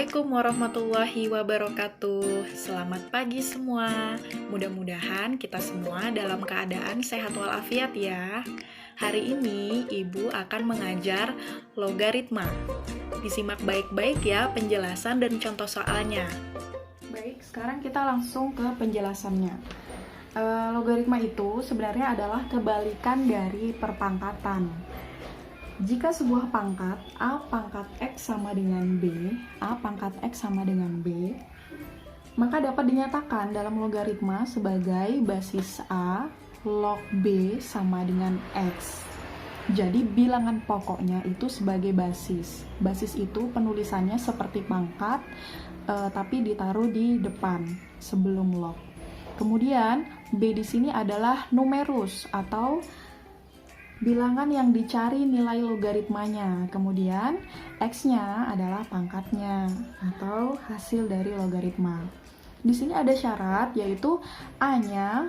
Assalamualaikum warahmatullahi wabarakatuh. Selamat pagi semua. Mudah-mudahan kita semua dalam keadaan sehat walafiat ya. Hari ini Ibu akan mengajar logaritma. Disimak baik-baik ya penjelasan dan contoh soalnya. Baik, sekarang kita langsung ke penjelasannya. Logaritma itu sebenarnya adalah kebalikan dari perpangkatan. Jika sebuah pangkat A pangkat X sama dengan B, A pangkat X sama dengan B, maka dapat dinyatakan dalam logaritma sebagai basis A log B sama dengan X. Jadi bilangan pokoknya itu sebagai basis. Basis itu penulisannya seperti pangkat, tapi ditaruh di depan sebelum log. Kemudian B di sini adalah numerus atau bilangan yang dicari nilai logaritmanya. Kemudian X-nya adalah pangkatnya atau hasil dari logaritma. Di sini ada syarat, yaitu A-nya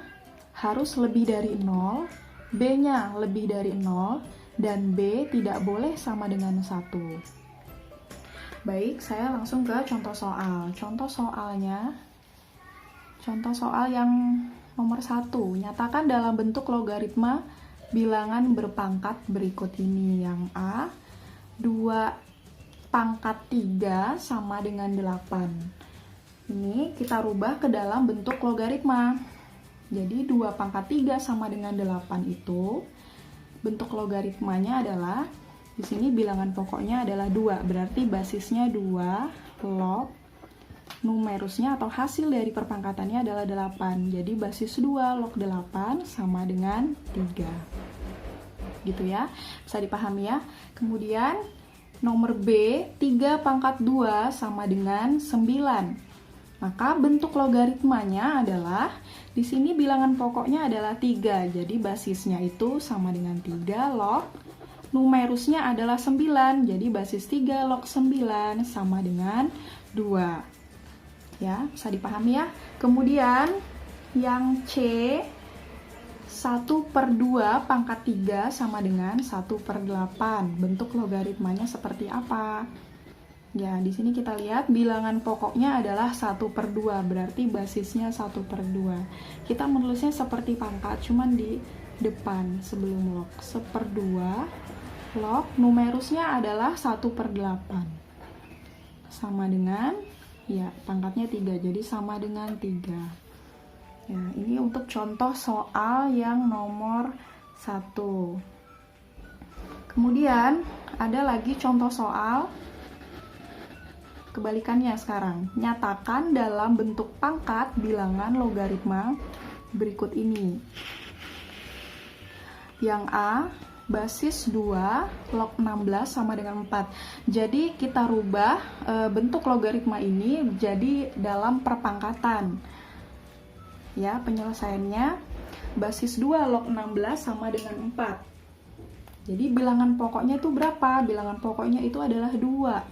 harus lebih dari 0, B-nya lebih dari 0, dan B tidak boleh sama dengan 1. Baik, saya langsung ke contoh soal. Contoh soal yang nomor 1. Nyatakan dalam bentuk logaritma bilangan berpangkat berikut ini. Yang A, 2 pangkat 3 sama dengan 8. Ini kita rubah ke dalam bentuk logaritma. Jadi 2 pangkat 3 sama dengan 8 itu bentuk logaritmanya adalah, di sini bilangan pokoknya adalah 2, berarti basisnya 2 log numerusnya atau hasil dari perpangkatannya adalah 8. Jadi basis 2 log 8 sama dengan 3. Gitu ya. Bisa dipahami ya. Kemudian nomor B, 3 pangkat 2 sama dengan 9. Maka bentuk logaritmanya adalah, di sini bilangan pokoknya adalah 3. Jadi basisnya itu sama dengan 3 log numerusnya adalah 9. Jadi basis 3 log 9 sama dengan 2. Ya, bisa dipahami ya. Kemudian yang C, 1/2 pangkat 3 sama dengan 1/8. Bentuk logaritmanya seperti apa? Ya, di sini kita lihat bilangan pokoknya adalah 1/2, berarti basisnya 1/2. Kita menulisnya seperti pangkat, cuman di depan sebelum log. 1/2 log numerusnya adalah 1/8. Sama dengan, ya, pangkatnya 3, jadi sama dengan 3. Ya, ini untuk contoh soal yang nomor 1. Kemudian, ada lagi contoh soal kebalikannya sekarang. Nyatakan dalam bentuk pangkat bilangan logaritma berikut ini. Yang A, basis 2 log 16 sama dengan 4. Jadi kita rubah bentuk logaritma ini jadi dalam perpangkatan. Ya, penyelesaiannya basis 2 log 16 sama dengan 4. Jadi bilangan pokoknya itu berapa? Bilangan pokoknya itu adalah 2.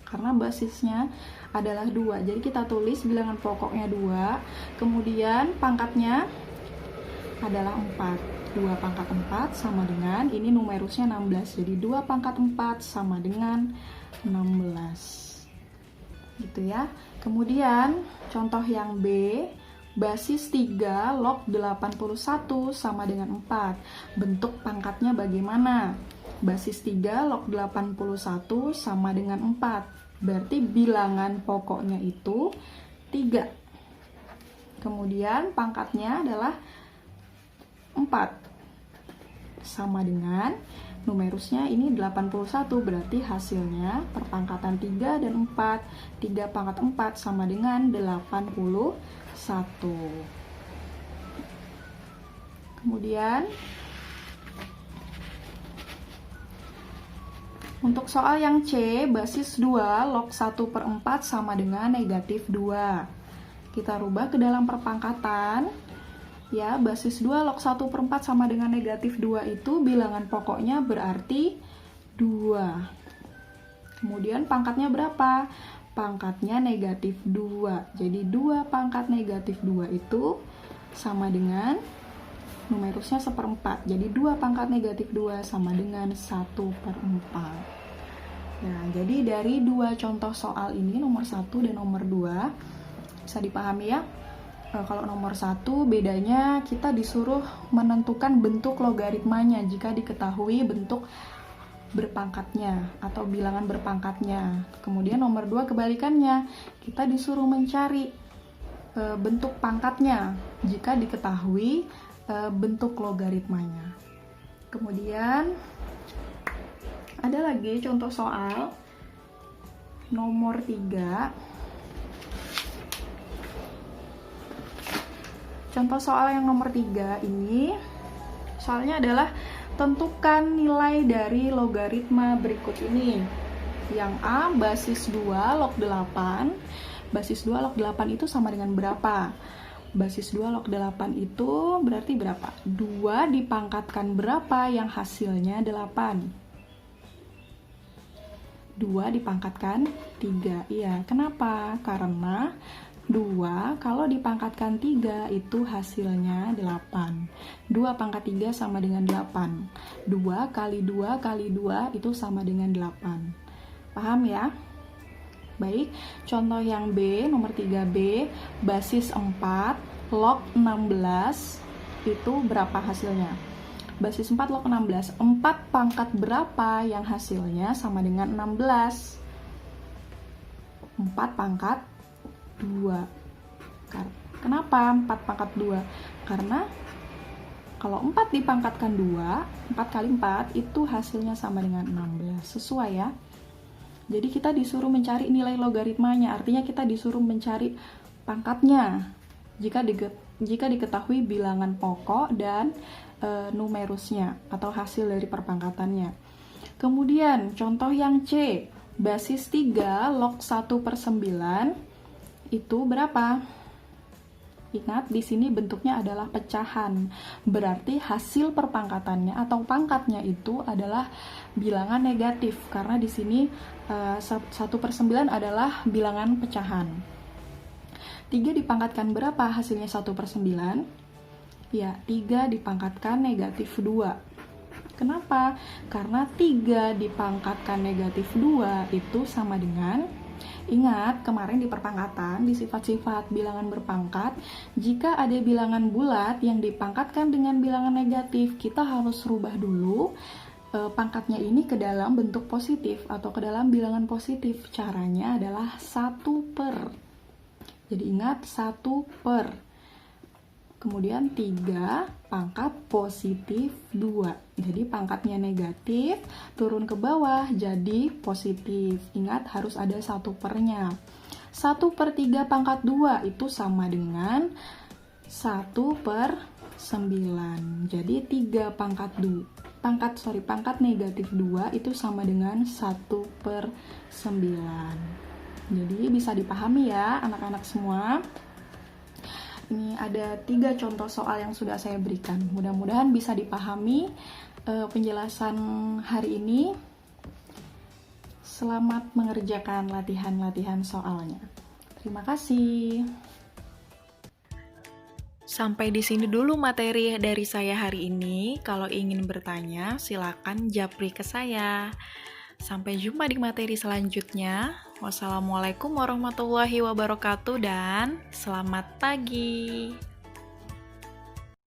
Karena basisnya adalah 2. Jadi kita tulis bilangan pokoknya 2, kemudian pangkatnya adalah 4. 2 pangkat 4 sama dengan, ini numerusnya 16, jadi 2 pangkat 4 sama dengan 16. Gitu ya. Kemudian contoh yang B, basis 3 log 81 sama dengan 4. Bentuk pangkatnya bagaimana? Basis 3 log 81 sama dengan 4. Berarti bilangan pokoknya itu 3. Kemudian pangkatnya adalah 4. Sama dengan numerusnya ini 81, berarti hasilnya perpangkatan 3 dan 4. 3 pangkat 4 sama dengan 81. Kemudian untuk soal yang C, basis 2 log 1/4 sama dengan negatif 2. Kita rubah ke dalam perpangkatan. Ya, basis 2 log 1/4 sama dengan negatif 2 itu bilangan pokoknya berarti 2. Kemudian pangkatnya berapa? Pangkatnya negatif 2. Jadi 2 pangkat negatif 2 itu sama dengan numerusnya 1/4. Jadi 2 pangkat negatif 2 sama dengan 1/4. Nah, jadi dari dua contoh soal ini, nomor 1 dan nomor 2, bisa dipahami ya. Kalau nomor 1, bedanya kita disuruh menentukan bentuk logaritmanya jika diketahui bentuk berpangkatnya atau bilangan berpangkatnya. Kemudian nomor 2 kebalikannya, kita disuruh mencari bentuk pangkatnya jika diketahui bentuk logaritmanya. Kemudian ada lagi contoh soal nomor 3. Contoh soal yang nomor 3 ini, soalnya adalah tentukan nilai dari logaritma berikut ini. Yang A, basis 2 log 8. Basis 2 log 8 itu sama dengan berapa? Basis 2 log 8 itu berarti berapa? 2 dipangkatkan berapa yang hasilnya 8? 2 dipangkatkan 3. Iya, kenapa? Karena 2 kalau dipangkatkan 3 itu hasilnya 8. 2 pangkat 3 sama dengan 8. 2 kali 2 kali 2 itu sama dengan 8. Paham ya? Baik, contoh yang B, nomor 3B, basis 4 log 16 itu berapa hasilnya? Basis 4 log 16, 4 pangkat berapa yang hasilnya sama dengan 16? 4 pangkat 2. Kenapa 4 pangkat 2? Karena kalau 4 dipangkatkan 2, 4 kali 4 itu hasilnya sama dengan 16. Sesuai ya? Jadi kita disuruh mencari nilai logaritmanya, artinya kita disuruh mencari pangkatnya jika diketahui bilangan pokok dan numerusnya atau hasil dari perpangkatannya. Kemudian contoh yang C, basis 3 log 1/9 itu berapa? Ingat, di sini bentuknya adalah pecahan. Berarti hasil perpangkatannya atau pangkatnya itu adalah bilangan negatif. Karena di sini 1/9 adalah bilangan pecahan. 3 dipangkatkan berapa hasilnya 1/9? Ya, 3 dipangkatkan negatif 2. Kenapa? Karena 3 dipangkatkan negatif 2 itu sama dengan, ingat kemarin di perpangkatan, di sifat-sifat bilangan berpangkat, jika ada bilangan bulat yang dipangkatkan dengan bilangan negatif, kita harus rubah dulu pangkatnya ini ke dalam bentuk positif atau ke dalam bilangan positif. Caranya adalah 1/. Jadi ingat 1/. Kemudian 3 pangkat positif 2. Jadi pangkatnya negatif, turun ke bawah jadi positif. Ingat harus ada 1/nya. 1/3 pangkat 2 itu sama dengan 1/9. Jadi 3 pangkat pangkat negatif 2 itu sama dengan 1/9. Jadi bisa dipahami ya anak-anak semua. Ini ada 3 contoh soal yang sudah saya berikan. Mudah-mudahan bisa dipahami penjelasan hari ini. Selamat mengerjakan latihan-latihan soalnya. Terima kasih. Sampai di sini dulu materi dari saya hari ini. Kalau ingin bertanya, silakan japri ke saya. Sampai jumpa di materi selanjutnya. Wassalamualaikum warahmatullahi wabarakatuh dan selamat pagi.